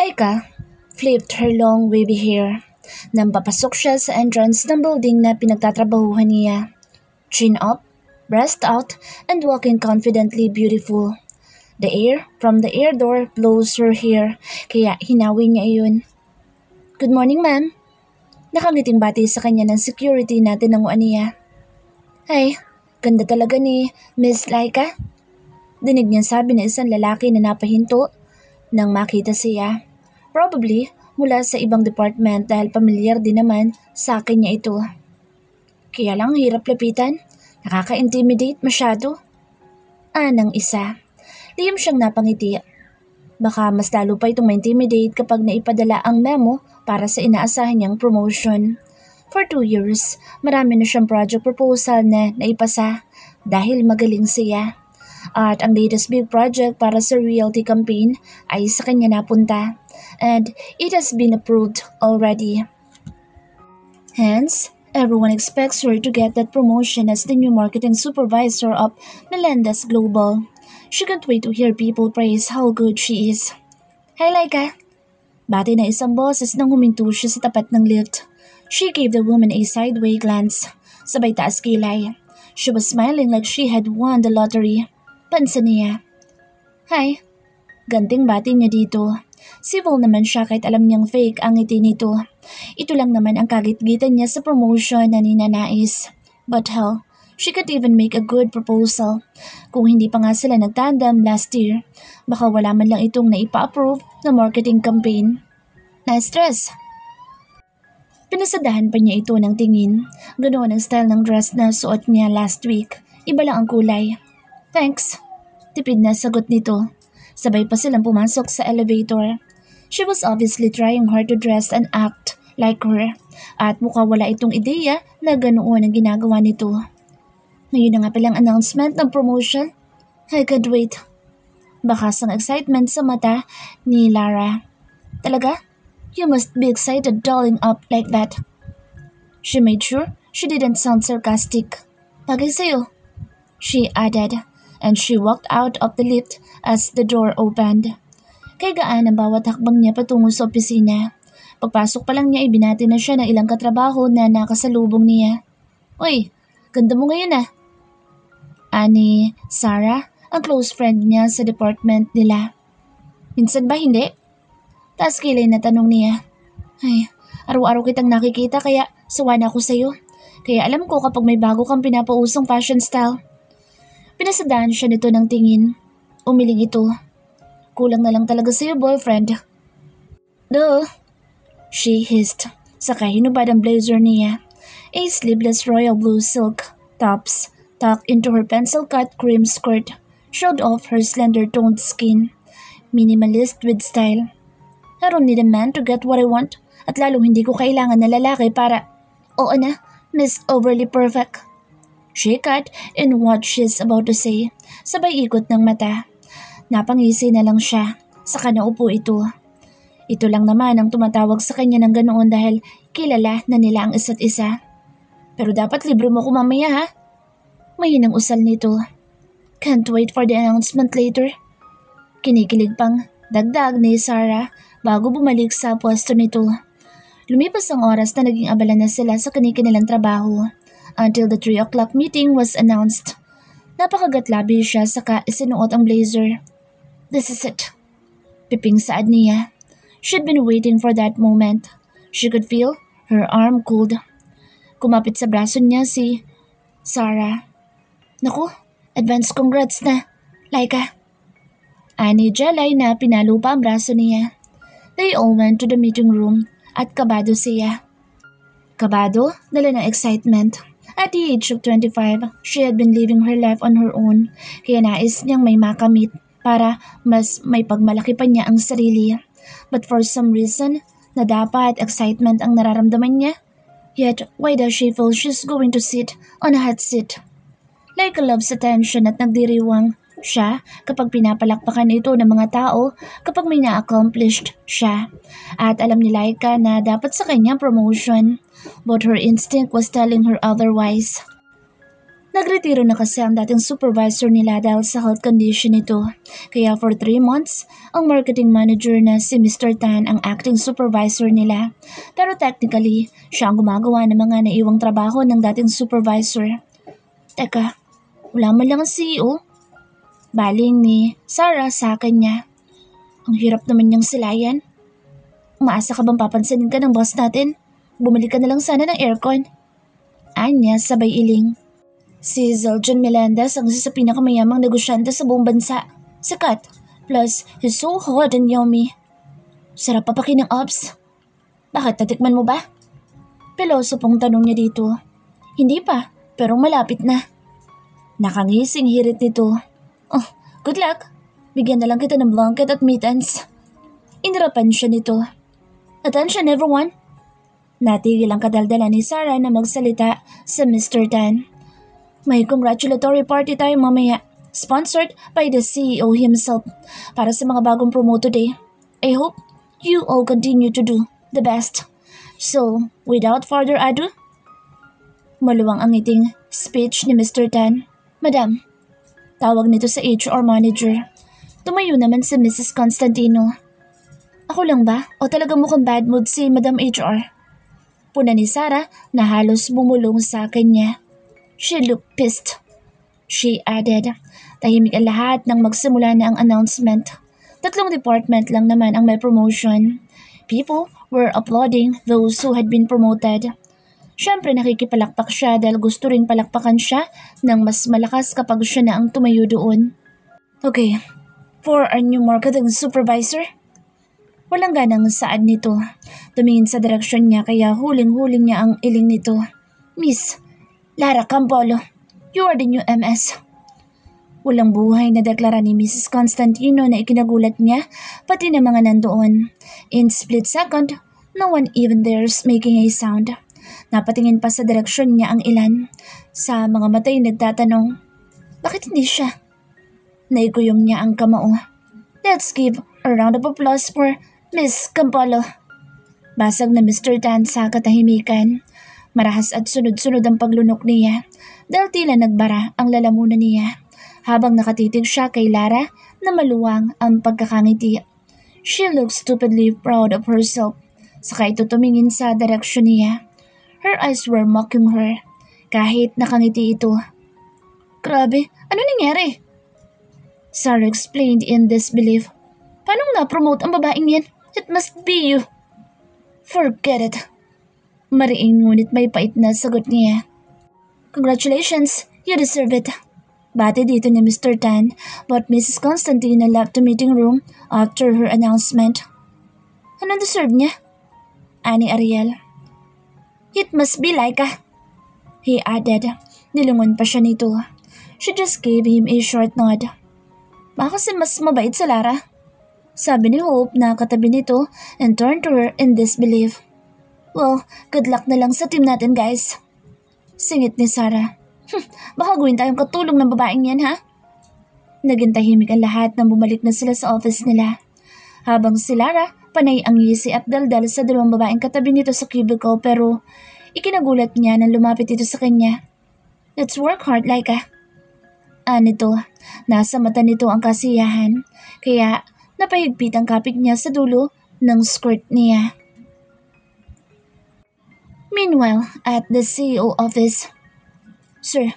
Laika flipped her long wavy hair nang papasok siya sa entrance ng building na pinagtatrabahuhan niya. Chin up, breast out, and walking confidently beautiful. The air from the air door blows her hair, kaya hinawi niya iyon. Good morning, ma'am. Nakangiting bati sa kanya ng security na tinanguan niya. Ay, ganda talaga ni Miss Laika. Dinig niya sabi ng isang lalaki na napahinto nang makita siya. Probably mula sa ibang department dahil pamilyar din naman sa akin niya ito. Kaya lang hirap lapitan, nakaka-intimidate masyado. Anang isa. Lihim siyang napangiti. Baka mas lalo pa itong ma-intimidate kapag naipadala ang memo para sa inaasahan niyang promotion. For 2 years, marami na siyang project proposal na naipasa dahil magaling siya. At ang latest big project para sa realty campaign ay sa kanya napunta. And it has been approved already. Hence, everyone expects her to get that promotion as the new marketing supervisor of Melendez Global. She can't wait to hear people praise how good she is. Hi, Laika! Bati na isang boses nang huminto siya sa tapat ng lift. She gave the woman a sideway glance. Sabay taas kilay. She was smiling like she had won the lottery. Pansin niya. Hi! Ganting bati niya dito. Civil naman siya kahit alam niyang fake ang ngiti nito. Ito lang naman ang kagit-gitan niya sa promotion na ninanais. But hell, she can't even make a good proposal. Kung hindi pa nga sila nagtandem last year, baka wala man lang itong naipa-approve na marketing campaign. Na-stress. Pinasadahan pa niya ito ng tingin. Ganoon ang style ng dress na suot niya last week. Iba lang ang kulay. Thanks. Tipid na sagot nito. Sabay pa silang pumasok sa elevator. She was obviously trying hard to dress and act like her. At mukha wala itong ideya na ganoon ang ginagawa nito. Ngayon na nga palang announcement ng promotion. I can't wait. Bakas ang excitement sa mata ni Lara. Talaga? You must be excited dolling up like that. She made sure she didn't sound sarcastic. Bagay sa'yo, she added. And she walked out of the lift as the door opened. Kay gaan ang bawat hakbang niya patungo sa opisina. Pagpasok pa lang niya ibinati na siya ng ilang katrabaho na nakasalubong niya. Uy, ganda mo ngayon ah. Ani Sarah, ang close friend niya sa department nila. Minsan ba hindi? Taas kilay na tanong niya. Ay, araw-araw kitang nakikita kaya sawa na ako sa'yo. Kaya alam ko kapag may bago kang pinapausong fashion style. Pinasadaan siya nito ng tingin. Umiling ito. Kulang na lang talaga sa'yo, boyfriend. Duh! She hissed. Saka hinubad ang blazer niya. A sleeveless royal blue silk tops tucked into her pencil-cut cream skirt showed off her slender-toned skin. Minimalist with style. I don't need a man to get what I want at lalong hindi ko kailangan na lalaki para... Oo na, Miss Overly Perfect. She cut in what she's about to say, sabay ikot ng mata. Napangisi na lang siya, saka naupo ito. Ito lang naman ang tumatawag sa kanya ng ganoon dahil kilala na nila ang isa't isa. Pero dapat libre mo ko mamaya ha? Mahinang usal nito. Can't wait for the announcement later. Kinikilig pang dagdag ni Sarah bago bumalik sa pwesto nito. Lumipas ang oras na naging abala na sila sa kanilang trabaho. Until the 3 o'clock meeting was announced. Napakagatlabi siya saka isinuot ang blazer. This is it. Piping saad niya. She'd been waiting for that moment. She could feel her arm cooled. Kumapit sa braso niya si Sarah. Naku, advance congrats na, Laika. Ani Jalay na pinalupa ang braso niya. They all went to the meeting room at kabado siya. Kabado, dala ng excitement. At the age of 25, she had been living her life on her own, kaya nais niyang may makamit para mas may pagmalaki pa niya ang sarili. But for some reason, na dapat excitement ang nararamdaman niya. Yet, why does she feel she's going to sit on a hot seat? Laika loves attention at nagdiriwang siya kapag pinapalakpakan ito ng mga tao kapag may na-accomplished siya. At alam ni Laika na dapat sa kanya promotion, but her instinct was telling her otherwise. Nagretiro na kasi ang dating supervisor nila dahil sa health condition nito. Kaya for 3 months, ang marketing manager na si Mr. Tan ang acting supervisor nila. Pero technically, siya ang gumagawa ng mga naiwang trabaho ng dating supervisor. Teka, wala man lang ang CEO? Baling ni Sarah sa kanya. Ang hirap naman niyang silayan. Umaasa ka bang papansinin ka ng boss natin? Bumili ka na lang sana ng aircon. Anya sabay iling. Si Zildjian Melendez ang isa sa pinakamayamang negosyante sa buong bansa. Sikat. Plus, he's so hot and yummy. Sarap papakin ng ops. Bakit, natikman mo ba? Piloso pong tanong niya dito. Hindi pa, pero malapit na. Nakangising hirit nito. Oh, good luck. Bigyan na lang kita ng blanket at mittens. Inirapan siya nito. Attention everyone. Natigil ang kadaldala ni Sarah na magsalita sa Mr. Tan. May congratulatory party tayo mamaya, sponsored by the CEO himself para sa mga bagong promo today. I hope you all continue to do the best. So, without further ado, maluwang ang ngiting speech ni Mr. Tan. Madam, tawag nito sa HR manager. Tumayo naman si Mrs. Constantino. Ako lang ba? O talagang mukhang bad mood si Madam HR? Puna ni Sarah na halos bumulong sa kanya. She looked pissed. She added, tahimik ang lahat nang magsimula na ang announcement. 3 department lang naman ang may promotion. People were applauding those who had been promoted. Siyempre nakikipalakpak siya dahil gusto ring palakpakan siya ng mas malakas kapag siya na ang tumayo doon. Okay, for our new marketing supervisor. Walang ganang saad nito. Tumingin sa direksyon niya kaya huling-huling niya ang iling nito. Miss Lara Campolo, you are the new MS. Walang buhay na deklara ni Mrs. Constantino na ikinagulat niya pati ng mga nandoon. In split second, no one even dares making a sound. Napatingin pa sa direksyon niya ang ilan. Sa mga matay nagtatanong, bakit hindi siya? Naiguyom niya ang kamao. Let's give a round of applause for Miss Campolo. Basag na Mr. Tan sa katahimikan. Marahas at sunod-sunod ang paglunok niya dahil tila nagbara ang lalamunan niya habang nakatitig siya kay Lara na maluwang ang pagkakangiti. She looked stupidly proud of herself. Saka ito tumingin sa direksyon niya. Her eyes were mocking her kahit nakangiti ito. Grabe, ano nangyari? Sarah explained in disbelief. Paano na-promote ang babaeng yan? It must be you. Forget it. Mariing ngunit may pait na sagot niya. Congratulations, you deserve it. Bati dito ni Mr. Tan, but Mrs. Constantino left the meeting room after her announcement. Ano deserve niya? Ani Ariel. It must be Laika. He added. Nilungon pa siya nito. She just gave him a short nod. Baka kasi mas mabait sa Lara. Sabi ni Hope na katabi nito and turned to her in disbelief. Well, good luck na lang sa team natin guys. Singit ni Sarah. Baka gawin tayong katulong ng babaeng yan ha? Naging tahimik ang lahat nang bumalik na sila sa office nila. Habang si Lara, panay ang ngisi at daldal sa 2 babaeng katabi nito sa cubicle pero ikinagulat niya nang lumapit ito sa kanya. Let's work hard, Laika. Nito, nasa mata nito ang kasiyahan kaya napahigpit ang kapit niya sa dulo ng skirt niya. Meanwhile, at the CEO office, Sir,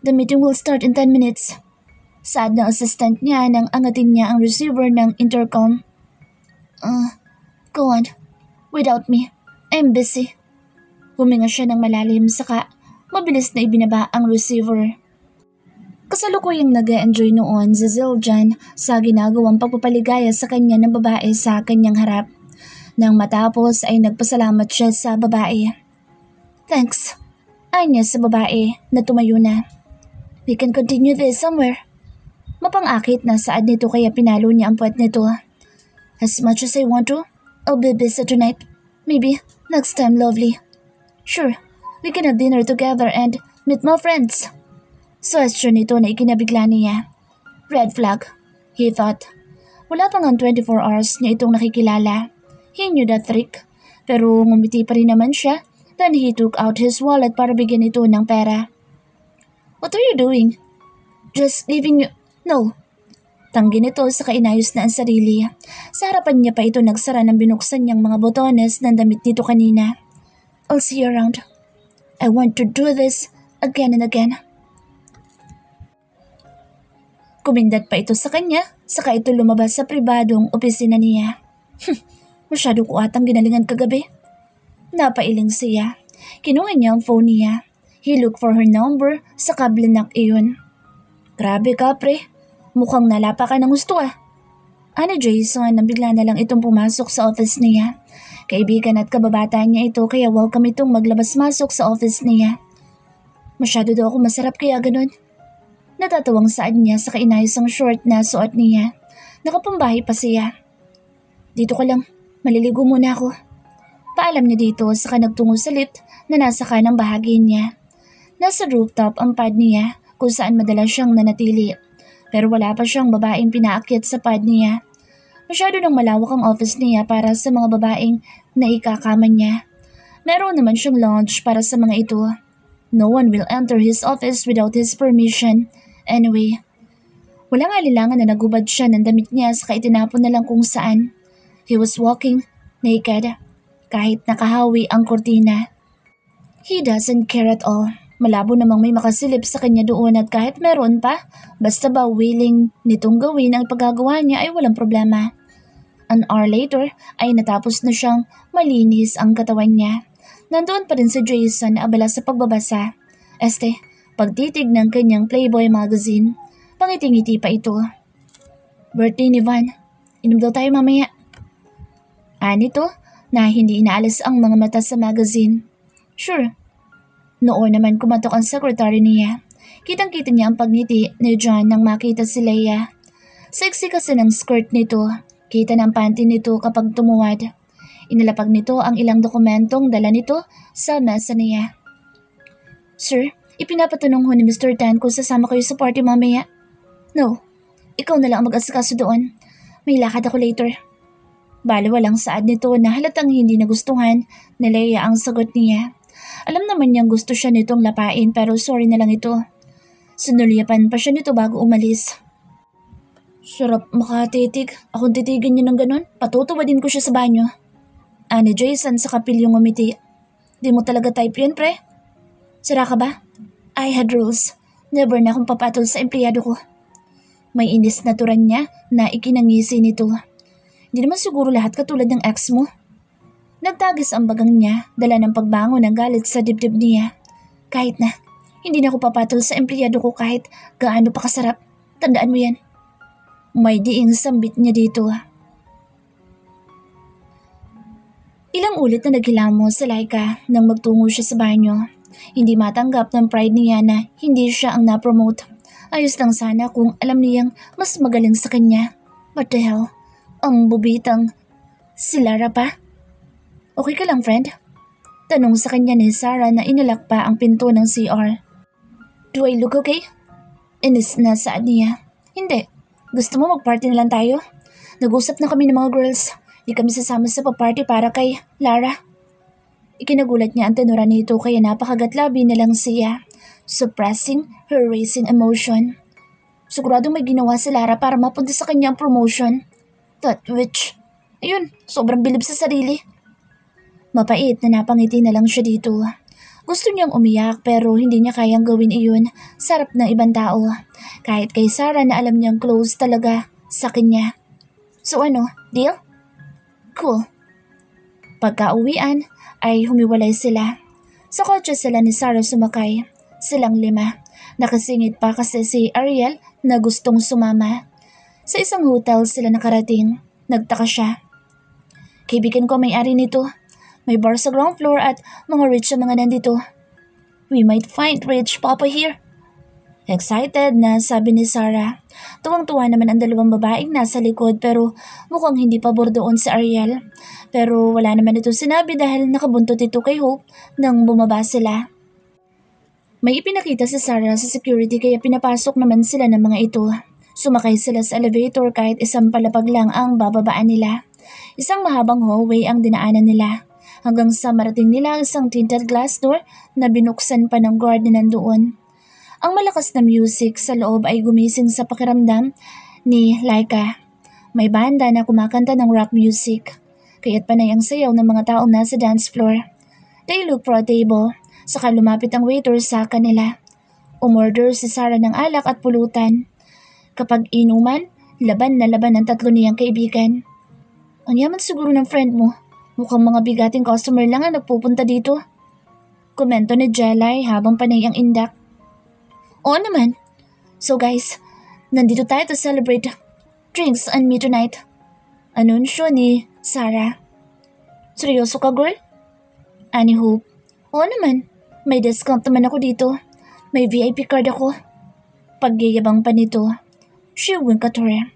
the meeting will start in 10 minutes. Saad ng assistant niya nang angatin niya ang receiver ng intercom. Go on. Without me, I'm busy. Huminga siya ng malalim saka mabilis na ibinaba ang receiver. Kasalukuyang nag-e-enjoy noon si Zildjian sa ginagawang pagpapaligaya sa kanya ng babae sa kanyang harap. Nang matapos ay nagpasalamat siya sa babae. Thanks. Anya sa babae na tumayo na. We can continue this somewhere. Mapang-akit na saad nito kaya pinalo niya ang puwet nito. As much as I want to, I'll be busy tonight. Maybe next time, lovely. Sure, we can have dinner together and meet more friends. Suwestyon nito na ikinabigla niya. Red flag, he thought. Wala pang 24 hours niya itong nakikilala. He knew that trick, pero ngumiti pa rin naman siya. Then he took out his wallet para bigyan ito ng pera. What are you doing? Just leaving you... No. Tanggi nito sa kainayos na ang sarili. Sa harapan niya pa ito nagsara ng binuksan niyang mga botones ng damit nito kanina. I'll see you around. I want to do this again and again. Kumindat pa ito sa kanya, saka ito lumabas sa pribadong opisina niya. Masyado ko atang ginalingan kagabi. Napailing siya. Kinuha niya ang phone niya. He looked for her number sa kablinak iyon. Grabe ka pre, mukhang nalapa ka ng gusto ah. Ano Jason, nang bigla na lang itong pumasok sa office niya. Kaibigan at kababata niya ito kaya welcome itong maglabas-masok sa office niya. Masyado daw ako masarap kaya ganun. Natatawang saad niya sa kainayosang short na suot niya. Nakapambahay pa siya. Dito ka lang, maliligo muna ako. Paalam niya dito saka nagtungo sa lift na nasa kanang bahagi niya. Nasa rooftop ang pad niya kung saan madalas siyang nanatili. Pero wala pa siyang babaeng pinaakyat sa pad niya. Masyado nang malawak ang office niya para sa mga babaeng na ikakama niya. Meron naman siyang lounge para sa mga ito. No one will enter his office without his permission. Anyway, walang alilangan na nagubad siya ng damit niya saka itinapon na lang kung saan. He was walking naked, kahit nakahawi ang kortina. He doesn't care at all. Malabo namang may makasilip sa kanya doon at kahit meron pa, basta ba willing nitong gawin ang paggagawa niya ay walang problema. An hour later ay natapos na siyang malinis ang katawan niya. Nandoon pa rin si Jason na abala sa pagbabasa. Pagtitig ng kanyang Playboy magazine, pangiting-ngiti pa ito. Birthday ni Van, inom daw tayo mamaya. Anito na hindi inaalis ang mga mata sa magazine. Sure. Noon naman kumatok ang secretary niya. Kitang-kita niya ang pagngiti ni John nang makita si Leia. Sexy kasi ng skirt nito. Kita ng panty nito kapag tumuwad. Inalapag nito ang ilang dokumentong dala nito sa mesa niya. Sir, ipinapatanong ho ni Mr. Tan kung sasama kayo sa party mamaya. No, ikaw na lang ang mag-asikaso doon. May lakad ako later. Bale walang saad nito na halatang hindi nagustuhan ni Leia ang sagot niya. Alam naman niyang gusto siya nitong lapain pero sorry na lang ito. Sinulyapan pa siya nito bago umalis. Sarap makatitig. Akong titigan niya ng ganun. Patutuwadin ko siya sa banyo. Ani Jason sa kapilyong umiti. Di mo talaga type yun pre? Sira ka ba? I had rules. Never na akong papatol sa empleyado ko. May inis na turan niya na ikinangisi nito. Hindi naman siguro lahat katulad ng ex mo. Nagtagis ang bagang niya, dala ng pagbangon ng galit sa dibdib niya. Kahit na, hindi na ako papatol sa empleyado ko kahit gaano pa kasarap. Tandaan mo yan. May diing sambit niya dito. Ilang ulit na naghilamo sa Laika nang magtungo siya sa banyo. Hindi matanggap ng pride niya na hindi siya ang na-promote. Ayos lang sana kung alam niyang mas magaling sa kanya. What the hell? Ang bubitang si Lara pa? Okay ka lang, friend? Tanong sa kanya ni Sarah na inilak pa ang pinto ng CR. Do I look okay? Inis na saad niya. Hindi. Gusto mo mag-party na lang tayo? Nag-usap na kami ng mga girls. Di kami sasama sa pa-party para kay Lara. Ikinagulat niya ang tenuran nito kaya napakagatlabi na lang siya, suppressing her racing emotion. Siguradong may ginawa si Lara para mapunta sa kanyang promotion. That witch. Ayun, sobrang bilib sa sarili. Mapait na napangiti na lang siya dito. Gusto niyang umiyak pero hindi niya kayang gawin iyon sa harap ng ibang tao. Kahit kay Sarah na alam niyang close talaga sa kanya. So ano, deal? Cool. Pagka-uwian ay humiwalay sila. Sa kotse sila ni Sarah sumakay. Silang 5. Nakasingit pa kasi si Ariel na gustong sumama. Sa isang hotel sila nakarating. Nagtaka siya. Kaibigan ko may-ari nito. May bar sa ground floor at mga rich na mga nandito. We might find rich papa here. Excited na sabi ni Sarah. Tuwang-tuwa naman ang dalawang babaeng nasa likod pero mukhang hindi pabor doon si Ariel. Pero wala naman ito sinabi dahil nakabuntot ito kay Hope nang bumaba sila. May ipinakita si Sarah sa security kaya pinapasok naman sila ng mga ito. Sumakay sila sa elevator kahit isang palapag lang ang bababaan nila. Isang mahabang hallway ang dinaanan nila. Hanggang sa marating nila ang isang tinted glass door na binuksan pa ng guard na nandoon. Ang malakas na music sa loob ay gumising sa pakiramdam ni Laika. May banda na kumakanta ng rock music, kaya't panay ang sayaw ng mga taong nasa dance floor. They look for a table, saka lumapit ang waiter sa kanila. Umorder si Sarah ng alak at pulutan. Kapag inuman, laban na laban ang tatlo niyang kaibigan. Ang yaman siguro ng friend mo. Mukhang mga bigating customer lang ang nagpupunta dito. Komento ni Jelay habang panay ang indak. Oo naman. So guys, nandito tayo to celebrate drinks and me tonight. Anunsyo ni Sarah. Seryoso ka, girl? Ani Hope. Oo naman. May discount naman ako dito. May VIP card ako. Pagyayabang pa nito. She winked at her.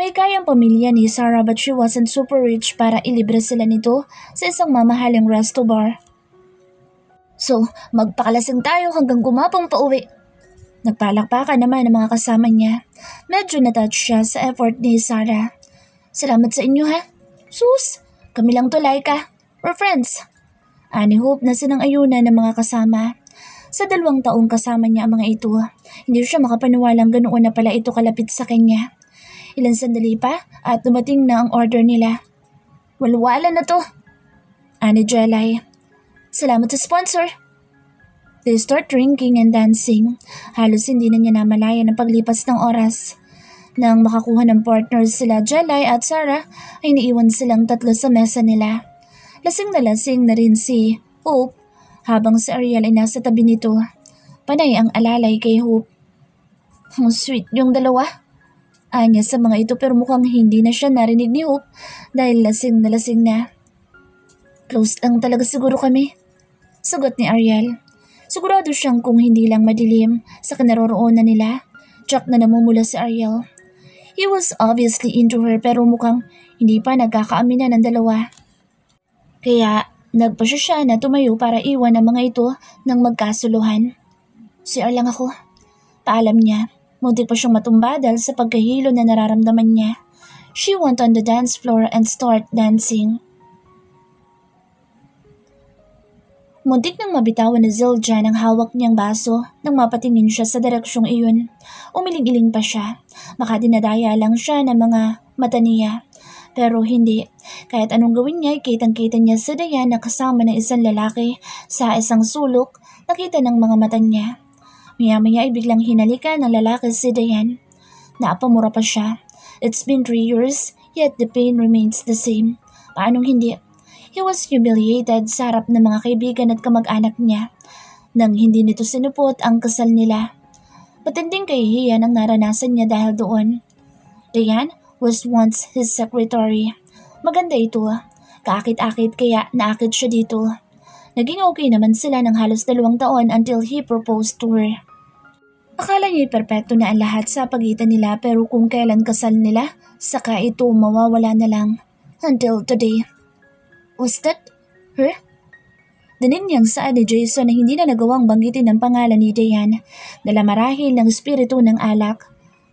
May kayang pamilya ni Sarah but she wasn't super rich para ilibre sila nito sa isang mamahaling resto bar. So, magpakalasing tayo hanggang gumapang pauwi. Nagpalakpakan naman ang mga kasama niya. Medyo natouch siya sa effort ni Sarah. Salamat sa inyo ha. Sus, kami lang to Laika. We're friends. Ani Hope na sinang-ayunan ng mga kasama. Sa 2 taong kasama niya ang mga ito, hindi siya makapaniwalang ganoon na pala ito kalapit sa kanya. Ilang sandali pa at dumating na ang order nila. Walwala na to. Ani Jelay. Salamat sa sponsor. They start drinking and dancing. Halos hindi na niya namalayan ang paglipas ng oras. Nang makakuha ng partners sila Jelay at Sarah, ay iniiwan silang 3 sa mesa nila. Lasing na rin si Hope habang si Ariel ay nasa tabi nito. Panay ang alalay kay Hope. Ang sweet yung dalawa. Anya sa mga ito pero mukhang hindi na siya narinig ni Hope dahil lasing na. Close lang talaga siguro kami. Sagot ni Ariel. Sigurado siyang kung hindi lang madilim sa kinaroroonan nila. Tsak na namumula si Ariel. He was obviously into her pero mukhang hindi pa nagkakaaminan ng dalawa. Kaya nagpasya siya na tumayo para iwan ang mga ito nang magkasuluhan. CR lang ako. Paalam niya. Muntik pa siyang matumba dahil sa pagkahilo na nararamdaman niya. She went on the dance floor and start dancing. Muntik nang mabitawan ni Zildjian ang hawak niyang baso nang mapatingin siya sa direksyong iyon. Umiling-iling pa siya. Baka dinadaya lang siya ng mga mata niya. Pero hindi. Kahit anong gawin niya, kitang-kita niya si Dayan na kasama ng isang lalaki sa isang sulok, nakita ng mga mata niya. Maya-maya ay biglang hinalikan ng lalaki si Dayan. Naapamura pa siya. It's been 3 years, yet the pain remains the same. Paanong hindi? He was humiliated sa harap ng mga kaibigan at kamag-anak niya nang hindi nito sinupot ang kasal nila. Matinding kahihiyan ang naranasan niya dahil doon. Dayan was once his secretary. Maganda ito. Kaakit-akit kaya naakit siya dito. Naging okay naman sila ng halos 2 taon until he proposed to her. Akala niya perpekto na ang lahat sa pagitan nila pero kung kailan kasal nila, saka ito mawawala na lang. Until today. Was that her? Dinig niyang saan ni Jason na hindi na nagawang banggitin ang pangalan ni Dayan dala marahil ng espiritu ng alak.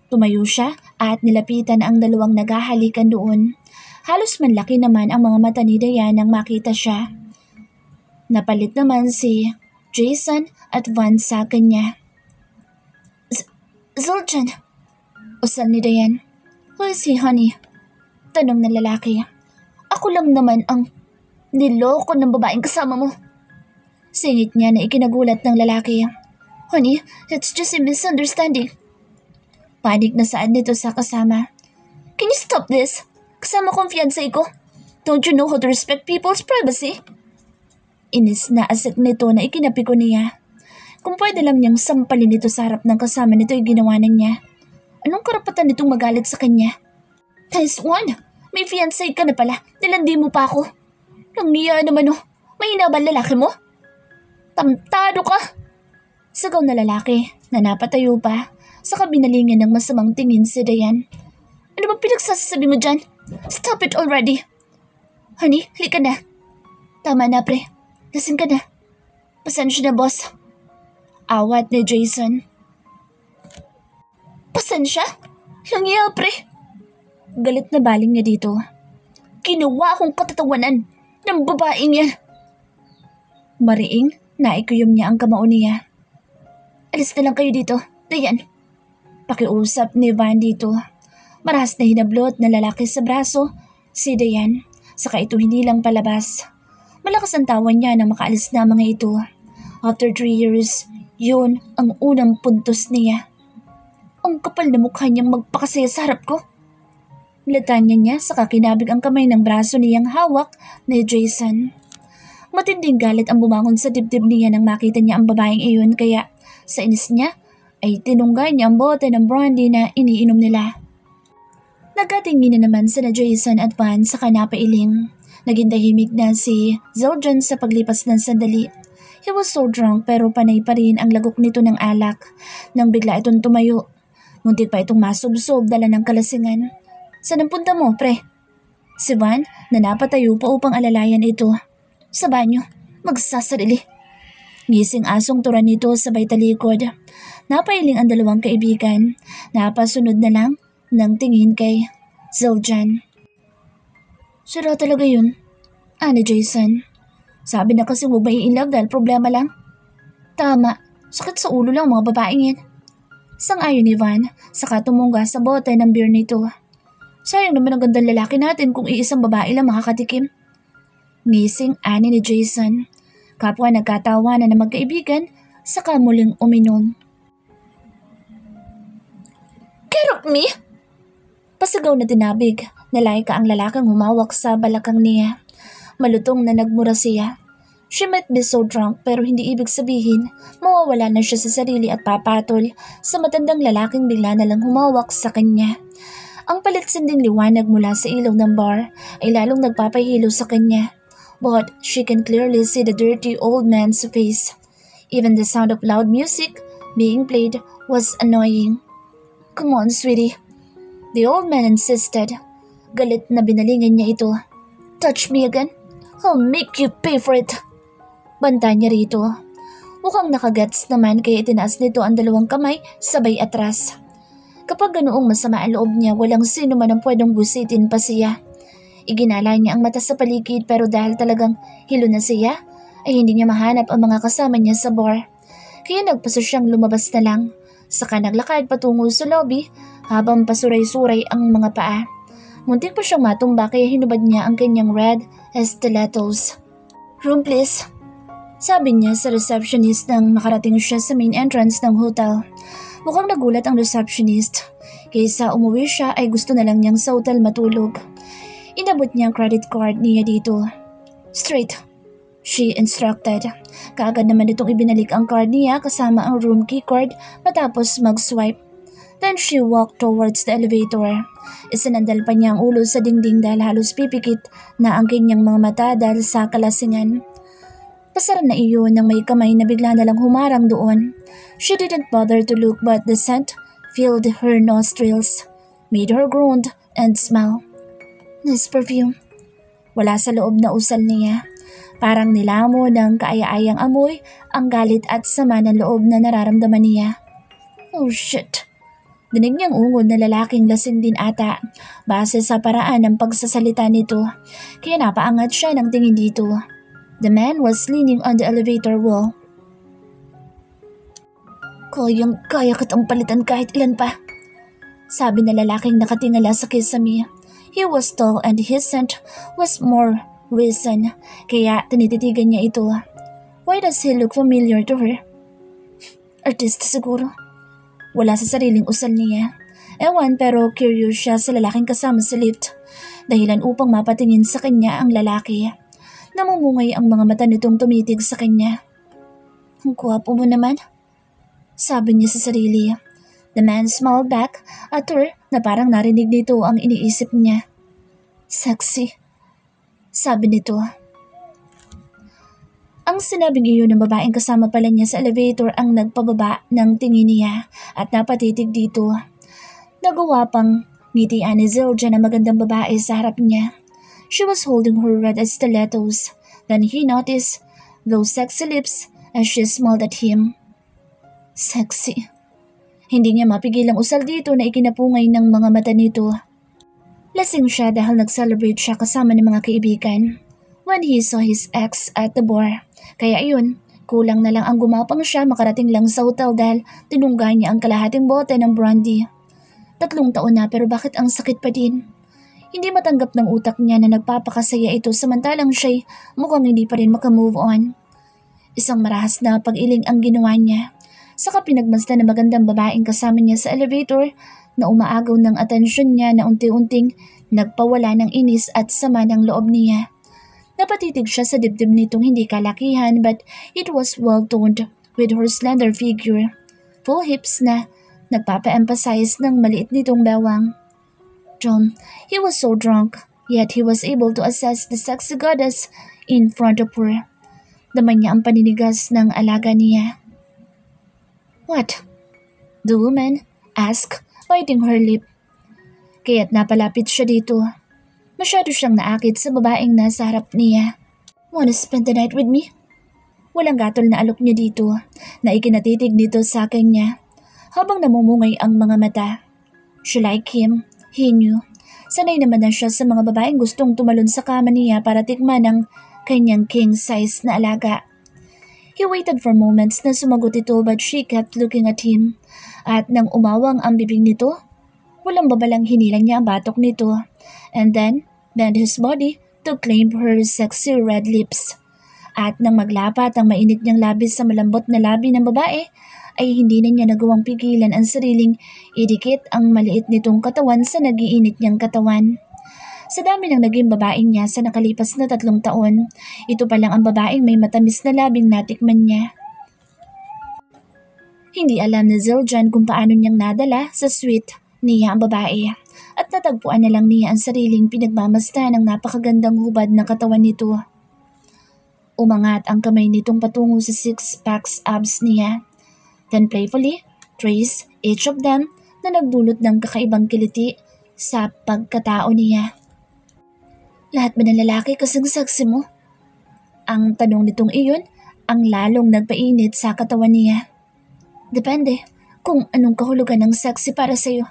Tumayo siya at nilapitan ang 2 naghahalikan doon. Halos manlaki naman ang mga mata ni Dayan nang makita siya. Napalit naman si Jason at Van sa kanya. Zildjian, usal ni Dayan. Who is he, honey? Tanong ng lalaki. Ako lang naman ang niloko ng babaeng kasama mo. Singit niya na ikinagulat ng lalaki. Honey, it's just a misunderstanding. Panik na saan nito sa kasama. Can you stop this? Kasama kong fiancé ko. Don't you know how to respect people's privacy? Inis na asik nito na ikinapi ko niya. Kung pwede lang niyang sampalin nito sa harap ng kasama nito ay ginawa na niya. Anong karapatan nitong magalit sa kanya? Nice one! May fiancé ka na pala. Nilandi mo pa ako. Nangiya naman oh. Mahina ba lalaki mo? Tamtado ka! Sagaw na lalaki na napatayo pa. Saka binalingan ng masamang tingin si Dayan. Ano bang pinagsasasabi mo dyan? Stop it already! Honey, halika na. Tama na pre. Lasing ka na. Pasensya na boss. Awat ni Jason. Pasensya? Langya pre. Galit na baling niya dito. Ginawa akong katatawanan ng babaeng yan. Mariing, naikuyom niya ang kamao niya. Alis na lang kayo dito. Dayan. Pakiusap ni Van dito. Marahas na hinablot na lalaki sa braso si Dayan. Saka ito hindi lang palabas. Malakas ang tawa niya na makaalis na mga ito. After 3 years, yun ang unang puntos niya. Ang kapal na mukha niyang magpakasaya sa harap ko. Latanya niya sa kakinabig ang kamay ng braso niyang hawak ni Jason. Matinding galit ang bumangon sa dibdib niya nang makita niya ang babaeng iyon kaya sa inis niya ay tinunggay niya ang bote ng brandy na iniinom nila. Nagkatingin na naman sina Jason at Van sa kanapailing. Naging tahimik na si Zildjian sa paglipas ng sandali. He was so drunk pero panay pa rin ang lagok nito ng alak. Nang bigla itong tumayo. Muntik pa itong masubsob dala ng kalasingan. Saan ang punta mo, pre? Si Van na napatayo pa upang alalayan ito. Sa banyo, magsasarili. Ngising asong turan nito sabay talikod. Napailing ang dalawang kaibigan. Napasunod na lang ng tingin kay Zildjian. Sira talaga yun. Ani Jason. Sabi na kasi huwag maiilag dahil problema lang. Tama, sakit sa ulo lang mga babaeng yan. Sang-ayon ni Van, saka tumungga sa bote ng beer nito. Sayang naman ang gandang lalaki natin kung iisang babae lang makakatikim. Ngising ani ni Jason. Kapwa nagkatawanan na magkaibigan, saka muling uminom. Kerok me! Pasigaw na tinabig, nalayka ang lalakang humawak sa balakang niya. Malutong na nagmura siya. She might be so drunk pero hindi ibig sabihin mawawala na siya sa sarili at papatol sa matandang lalaking bigla na lang humawak sa kanya. Ang paliksinding liwanag mula sa ilaw ng bar ay lalong nagpapahilo sa kanya. But she can clearly see the dirty old man's face. Even the sound of loud music being played was annoying. Come on, sweetie. The old man insisted. Galit na binalingan niya ito. Touch me again. I'll make you pay for it. Banta niya rito. Mukhang nakagets naman kaya itinaas nito ang dalawang kamay sabay atras. Kapag ganoong masama ang loob niya, walang sino man ang pwedeng busitin pa siya. Iginala niya ang mata sa paligid pero dahil talagang hilo na siya, ay hindi niya mahanap ang mga kasama niya sa bar. Kaya nagpaso siyang lumabas na lang. Saka naglakad patungo sa lobby habang pasuray-suray ang mga paa. Muntik pa siyang matumba kaya hinubad niya ang kanyang red stilettos. Room please. Sabi niya sa receptionist nang makarating siya sa main entrance ng hotel. Mukhang nagulat ang receptionist. Kaysa umuwi siya ay gusto na lang niyang sa hotel matulog. Inabot niya ang credit card niya dito. Straight, she instructed. Kaagad naman itong ibinalik ang card niya kasama ang room key card matapos mag-swipe. Then she walked towards the elevator. Isinandal pa niya ang ulo sa dingding dahil halos pipikit na ang kanyang mga mata dahil sa kalasingan. Pasara na iyon nang may kamay na bigla na lang humarang doon. She didn't bother to look but the scent filled her nostrils, made her groan and smile. Nice perfume. Wala sa loob na usal niya. Parang nilamo ng kaaya-ayang amoy ang galit at sama ng loob na nararamdaman niya. Oh shit. Dinig niyang ungol na lalaking lasing din ata base sa paraan ng pagsasalita nito. Kaya napaangat siya ng tingin dito. The man was leaning on the elevator wall. Kaya kitang palitan kahit ilan pa. Sabi na lalaking nakatingala sa kisame. He was tall and his scent was more recent. Kaya tinititigan niya ito. Why does he look familiar to her? Artist siguro. Wala sa sariling usal niya. Ewan pero curious siya sa lalaking kasama sa lift. Dahilan upang mapatingin sa kanya ang lalaki. Namumungay ang mga mata nitong tumitig sa kanya. Ang gwapo mo naman, sabi niya sa sarili. The man smiled back at her na parang narinig nito ang iniisip niya. Sexy, sabi nito. Ang sinabing iyon ng babaeng kasama pala niya sa elevator ang nagpababa ng tingin niya at napatitig dito. Nagawa pang ngitian ni Zildjian na magandang babae sa harap niya. She was holding her red stilettos. Then he noticed those sexy lips as she smiled at him. Sexy. Hindi niya mapigil ang usal dito na ikinapungay ng mga mata nito. Lasing siya dahil nag-celebrate siya kasama ng mga kaibigan when he saw his ex at the bar. Kaya ayun, Kulang na lang ang gumapang siya makarating lang sa hotel dahil tinungga niya ang kalahating bote ng brandy. 3 taon na pero bakit ang sakit pa din? Hindi matanggap ng utak niya na nagpapakasaya ito samantalang siya'y mukhang hindi pa rin makamove on. Isang marahas na pag-iling ang ginawa niya. Saka pinagmasdan na magandang babaeng kasama niya sa elevator na umaagaw ng atensyon niya na unti-unting nagpawala ng inis at sama ng loob niya. Napatitig siya sa dibdib nitong hindi kalakihan but it was well-toned with her slender figure. Full hips na nagpapa-emphasize ng maliit nitong bewang. John, he was so drunk, yet he was able to assess the sexy goddess in front of her. Daman niya ang paninigas ng alaga niya. What? The woman asked, biting her lip. Kaya't napalapit siya dito. Masyado siyang naakit sa babaeng nasa harap niya. Wanna spend the night with me? Walang gatol na alok niya dito na ikinatitig nito sa kanya habang namumungay ang mga mata. She liked him. He knew. Sanay naman na siya sa mga babaeng gustong tumalon sa kama niya para tikman ang kanyang king-size na alaga. He waited for moments na sumagot ito but she kept looking at him. At nang umawang ang bibig nito, walang babalang hinilang niya ang batok nito. And then, bent his body to claim her sexy red lips. At nang maglapat ang mainit niyang labis sa malambot na labi ng babae, ay hindi na niya nagawang pigilan ang sariling idikit ang maliit nitong katawan sa nagiinit niyang katawan. Sa dami ng naging babaeng niya sa nakalipas na 3 taon, ito pa lang ang babaeng may matamis na labing natikman niya. Hindi alam ni Zildjian kung paano niyang nadala sa suite niya ang babae at natagpuan na lang niya ang sariling pinagmamasdan ng napakagandang hubad ng katawan nito. Umangat ang kamay nitong patungo sa 6-pack abs niya. Then playfully, traced each of them na nagdulot ng kakaibang kiliti sa pagkatao niya. Lahat ba ng lalaki kasing sexy mo? Ang tanong nitong iyon ang lalong nagpainit sa katawan niya. Depende kung anong kahulugan ng sexy para sa'yo.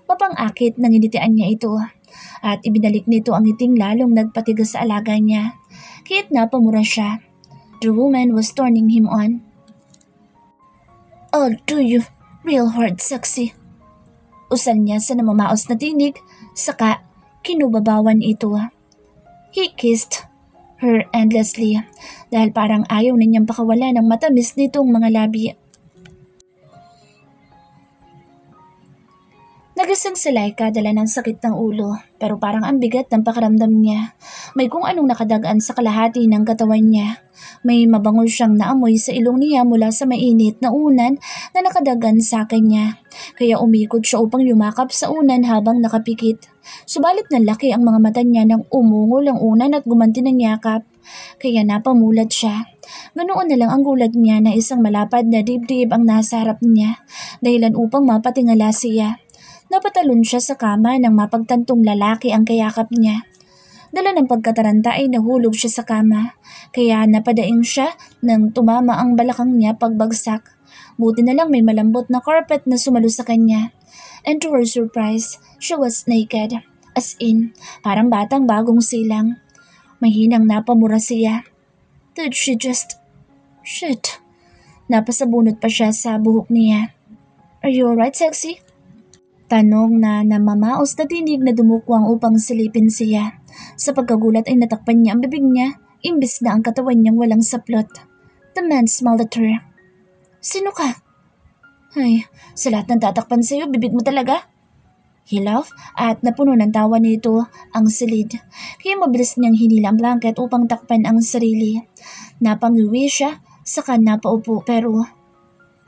Mapang-akit nang initian niya ito at ibinalik nito ang ngiting lalong nagpatigas sa alaga niya. Kaya't napamura siya. The woman was turning him on. Oh, do you? Real hard sexy. Usal niya sa namamaos na tinig, saka kinubabawan ito. He kissed her endlessly dahil parang ayaw na niyang pakawala ng matamis nitong mga labi. Nagising si Laika dala ng sakit ng ulo pero parang ang bigat ng pakiramdam niya. May kung anong nakadagaan sa kalahati ng katawan niya. May mabango siyang naamoy sa ilong niya mula sa mainit na unan na nakadagan sa kanya. Kaya umikot siya upang yumakap sa unan habang nakapikit. Subalit nalaki ang mga mata niya nang umungol ang unan at gumanti ng yakap. Kaya napamulat siya. Ganoon na lang ang gulat niya na isang malapad na dibdib ang nasa harap niya dahilan upang mapatingala siya. Napatalon siya sa kama nang mapagtantong lalaki ang kayakap niya. Dala ng pagkataranta ay nahulog siya sa kama, kaya napadaing siya nang tumama ang balakang niya pagbagsak. Buti na lang may malambot na carpet na sumalo sa kanya. And to her surprise, she was naked. As in, parang batang bagong silang. Mahinang napamura siya. Did she just... Shit. Napasabunot pa siya sa buhok niya. Are you alright, sexy? Tanong na namamaos na tinig na dumukwang upang silipin siya. Sa pagkagulat ay natakpan niya ang bibig niya, imbis na ang katawan niyang walang saplot. The man smiled at her. Sino ka? Ay, sa lahat ng tatakpan sa'yo, bibig mo talaga? He laughed at napuno ng tawa nito ang silid. Kaya mabilis niyang hinila ang blanket upang takpan ang sarili. Napangiwi siya, saka napaupo pero...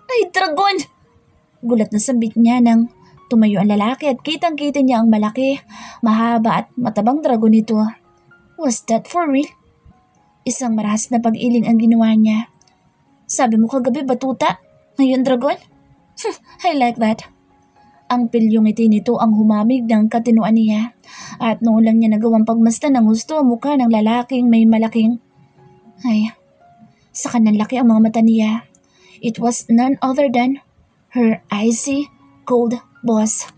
Ay, dragon! Gulat na sambit niya nang tumayo ang lalaki at kitang-kita niya ang malaki, mahaba at matabang dragon nito. Was that for real? Isang marahas na pag-iling ang ginawa niya. Sabi mo kagabi batuta, ngayon dragon? I like that. Ang pilyong ngiti nito ang humamig ng katinuan niya at noon lang niya nagawang pagmasdan ng gusto ang mukha ng lalaking may malaking... Ay, sa kanang laki ang mga mata niya. It was none other than her icy, cold boss.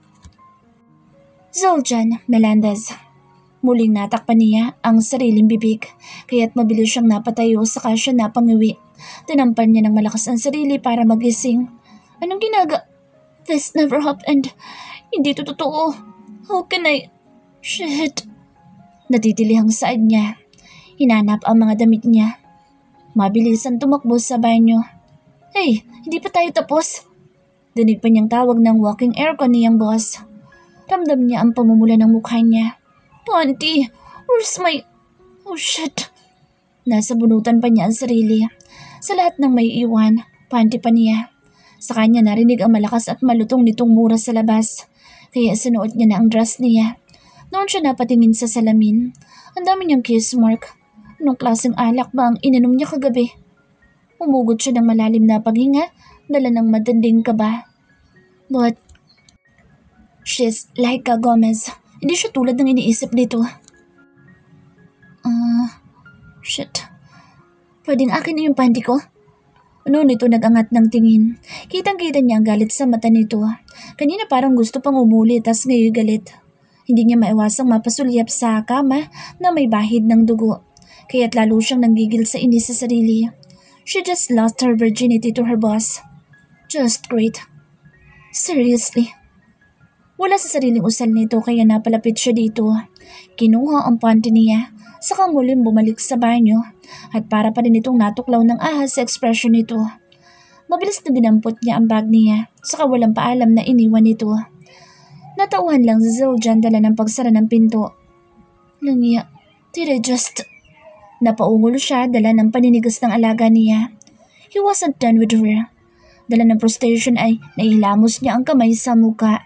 Zildjian Melendez. Muling natakpan niya ang sariling bibig, kaya't mabilis siyang napatayo saka siya napangiwi Tinampal niya ng malakas ang sarili para magising. Anong This never happened. Hindi to totoo. How can I... Shit. Natitilihang saad niya. Hinanap ang mga damit niya. Mabilisan tumakbo sa banyo. Hey, hindi pa tayo tapos. Dinig pa niyang tawag ng walking aircon niyang boss. Ramdam niya ang pamumula ng mukha niya. Panty, where's my... Oh shit. Nasa bunutan pa niya ang sarili. Sa lahat ng may iwan, panty pa niya. Sa kanya narinig ang malakas at malutong nitong mura sa labas. Kaya sinuot niya na ang dress niya. Noon siya napatingin sa salamin. Ang dami niyang kiss mark. Anong klaseng alak ba ang ininom niya kagabi? Umugot siya ng malalim na paghinga, dala ng matinding kaba. But, she's like a Gomez. Hindi siya tulad ng iniisip dito. Shit. Pwedeng akin na yung panty ko? Noon ito nagangat ng tingin. Kitang-kita niya ang galit sa mata nito. Kanina parang gusto pang umuli, tas ngayon galit. Hindi niya maiwasang mapasulyap sa kama na may bahid ng dugo. Kaya't lalo siyang nanggigil sa inis sa sarili. She just lost her virginity to her boss. Just great. Seriously. Wala sa sariling usal nito kaya napalapit siya dito. Kinuha ang panty niya, saka muling bumalik sa banyo at para pa rin itong natuklaw ng ahas sa ekspresyon nito. Mabilis na dinampot niya ang bag niya, saka walang paalam na iniwan nito. Natauhan lang si Zildjian dala ng pagsara ng pinto. Langya, did I just... Napaungol siya dala ng paninigas ng alaga niya. He wasn't done with her. Dala ng frustration ay naihilamos niya ang kamay sa muka.